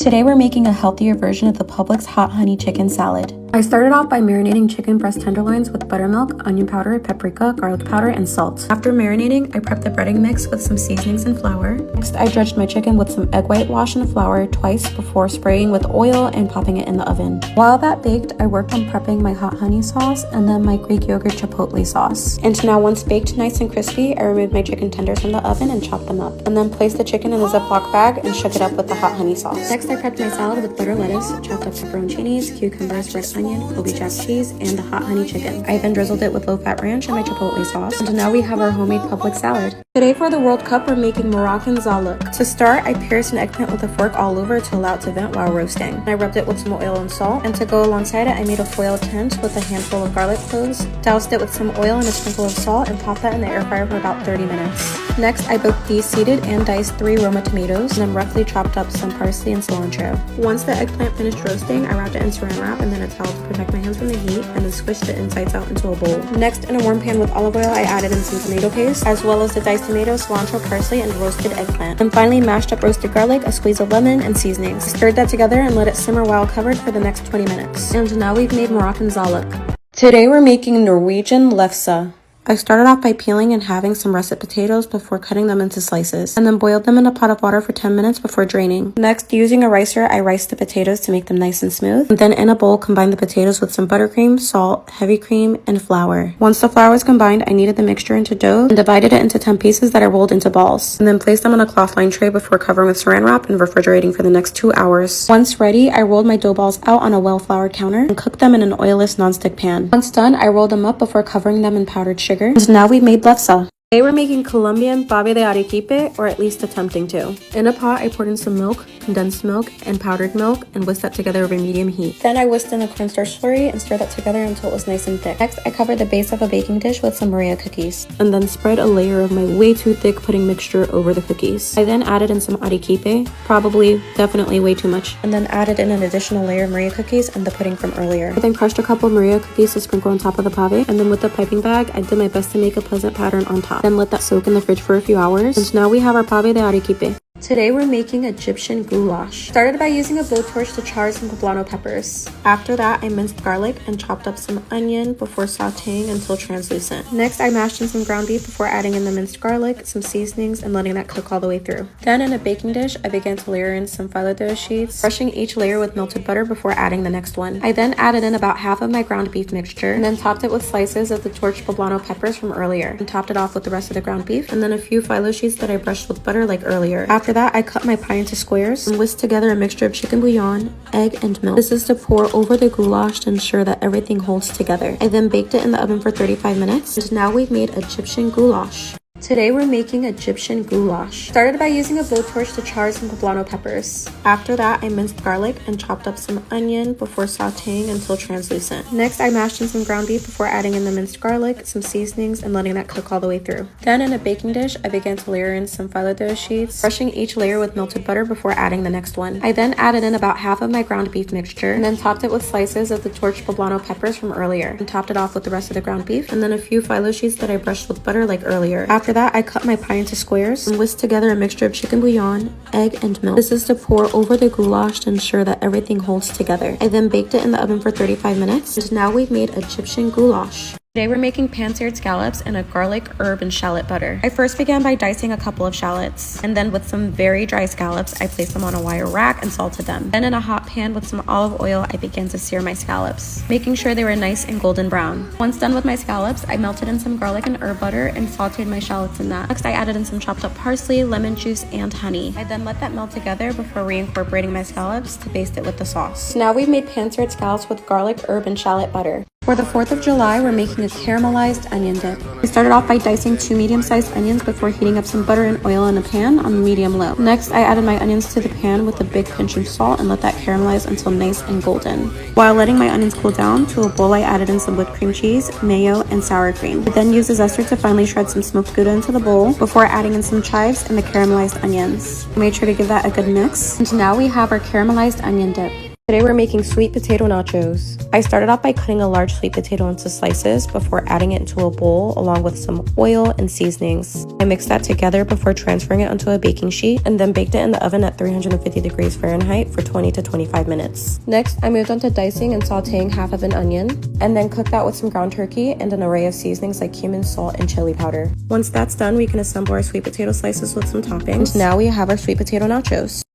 Today we're making a healthier version of the Publix hot honey chicken salad. I started off by marinating chicken breast tenderloins with buttermilk, onion powder, paprika, garlic powder, and salt. After marinating, I prepped the breading mix with some seasonings and flour. Next, I dredged my chicken with some egg white wash in flour twice before spraying with oil and popping it in the oven. While that baked, I worked on prepping my hot honey sauce and then my Greek yogurt chipotle sauce. And now once baked nice and crispy, I removed my chicken tenders from the oven and chopped them up. And then placed the chicken in a Ziploc bag and shook it up with the hot honey sauce. Next, I prepped my salad with butter lettuce, chopped up pepperoncinis, cucumbers, red onion, Kobe jack cheese, and the hot honey chicken. I then drizzled it with low-fat ranch and my chipotle sauce. And now we have our homemade Publix salad. Today for the World Cup, we're making Moroccan zaluk. To start, I pierced an eggplant with a fork all over to allow it to vent while roasting. I rubbed it with some oil and salt, and to go alongside it, I made a foil tent with a handful of garlic cloves, doused it with some oil and a sprinkle of salt, and popped that in the air fryer for about 30 minutes. Next, I both de-seeded and diced 3 Roma tomatoes, and then roughly chopped up some parsley and cilantro. Once the eggplant finished roasting, I wrapped it in saran wrap and then a towel to protect my hands from the heat, and then squished the insides out into a bowl. Next, in a warm pan with olive oil, I added in some tomato paste, as well as the diced tomatoes, cilantro, parsley, and roasted eggplant. And finally, mashed up roasted garlic, a squeeze of lemon, and seasonings. Stirred that together and let it simmer while covered for the next 20 minutes. And now we've made Moroccan zaluk. Today we're making Norwegian lefse. I started off by peeling and halving some russet potatoes before cutting them into slices, and then boiled them in a pot of water for 10 minutes before draining. Next, using a ricer, I riced the potatoes to make them nice and smooth, and then in a bowl, combined the potatoes with some buttercream, salt, heavy cream, and flour. Once the flour was combined, I kneaded the mixture into dough and divided it into 10 pieces that I rolled into balls, and then placed them on a cloth-lined tray before covering with saran wrap and refrigerating for the next 2 hours. Once ready, I rolled my dough balls out on a well-floured counter and cooked them in an oilless nonstick pan. Once done, I rolled them up before covering them in powdered sugar. And now we've made lefse. Today we're making Colombian pave de arequipe, or at least attempting to. In a pot, I poured in some milk, condensed milk, and powdered milk, and whisked that together over medium heat. Then I whisked in a cornstarch slurry and stirred that together until it was nice and thick. Next, I covered the base of a baking dish with some Maria cookies, and then spread a layer of my way too thick pudding mixture over the cookies. I then added in some arequipe, definitely way too much, and then added in an additional layer of Maria cookies and the pudding from earlier. I then crushed a couple of Maria cookies to sprinkle on top of the pave, and then with the piping bag, I did my best to make a pleasant pattern on top. Then let that soak in the fridge for a few hours, and now we have our pave de arequipe. Today we're making Egyptian goulash. Started by using a blowtorch to char some poblano peppers. After that, I minced garlic and chopped up some onion before sauteing until translucent. Next, I mashed in some ground beef before adding in the minced garlic, some seasonings, and letting that cook all the way through. Then in a baking dish, I began to layer in some phyllo dough sheets, brushing each layer with melted butter before adding the next one. I then added in about half of my ground beef mixture, and then topped it with slices of the torched poblano peppers from earlier, and topped it off with the rest of the ground beef, and then a few phyllo sheets that I brushed with butter like earlier. After that, I cut my pie into squares and whisked together a mixture of chicken bouillon, egg, and milk. This is to pour over the goulash to ensure that everything holds together. I then baked it in the oven for 35 minutes, and now we've made Egyptian goulash. Today we're making Egyptian goulash. Started by using a blowtorch to char some poblano peppers. After that, I minced garlic and chopped up some onion before sauteing until translucent. Next, I mashed in some ground beef before adding in the minced garlic, some seasonings, and letting that cook all the way through. Then in a baking dish, I began to layer in some phyllo dough sheets, brushing each layer with melted butter before adding the next one. I then added in about half of my ground beef mixture, and then topped it with slices of the torched poblano peppers from earlier, and topped it off with the rest of the ground beef, and then a few phyllo sheets that I brushed with butter like earlier. After that, I cut my pie into squares and whisked together a mixture of chicken bouillon, egg, and milk. This is to pour over the goulash to ensure that everything holds together. I then baked it in the oven for 35 minutes, and now we've made Egyptian goulash. Today we're making pan-seared scallops in a garlic, herb, and shallot butter. I first began by dicing a couple of shallots, and then with some very dry scallops, I placed them on a wire rack and salted them. Then in a hot pan with some olive oil, I began to sear my scallops, making sure they were nice and golden brown. Once done with my scallops, I melted in some garlic and herb butter and sauteed my shallots in that. Next, I added in some chopped up parsley, lemon juice, and honey. I then let that melt together before reincorporating my scallops to baste it with the sauce. Now we've made pan-seared scallops with garlic, herb, and shallot butter. For the 4th of July, we're making a caramelized onion dip. We started off by dicing 2 medium-sized onions before heating up some butter and oil in a pan on medium-low. Next, I added my onions to the pan with a big pinch of salt and let that caramelize until nice and golden. While letting my onions cool down, to a bowl I added in some whipped cream cheese, mayo, and sour cream. I then used a zester to finely shred some smoked Gouda into the bowl before adding in some chives and the caramelized onions. I made sure to give that a good mix. And now we have our caramelized onion dip. Today we're making sweet potato nachos. I started off by cutting a large sweet potato into slices before adding it into a bowl along with some oil and seasonings. I mixed that together before transferring it onto a baking sheet and then baked it in the oven at 350 degrees Fahrenheit for 20 to 25 minutes. Next, I moved on to dicing and sauteing half of an onion and then cooked that with some ground turkey and an array of seasonings like cumin, salt, and chili powder. Once that's done, we can assemble our sweet potato slices with some toppings. And now we have our sweet potato nachos.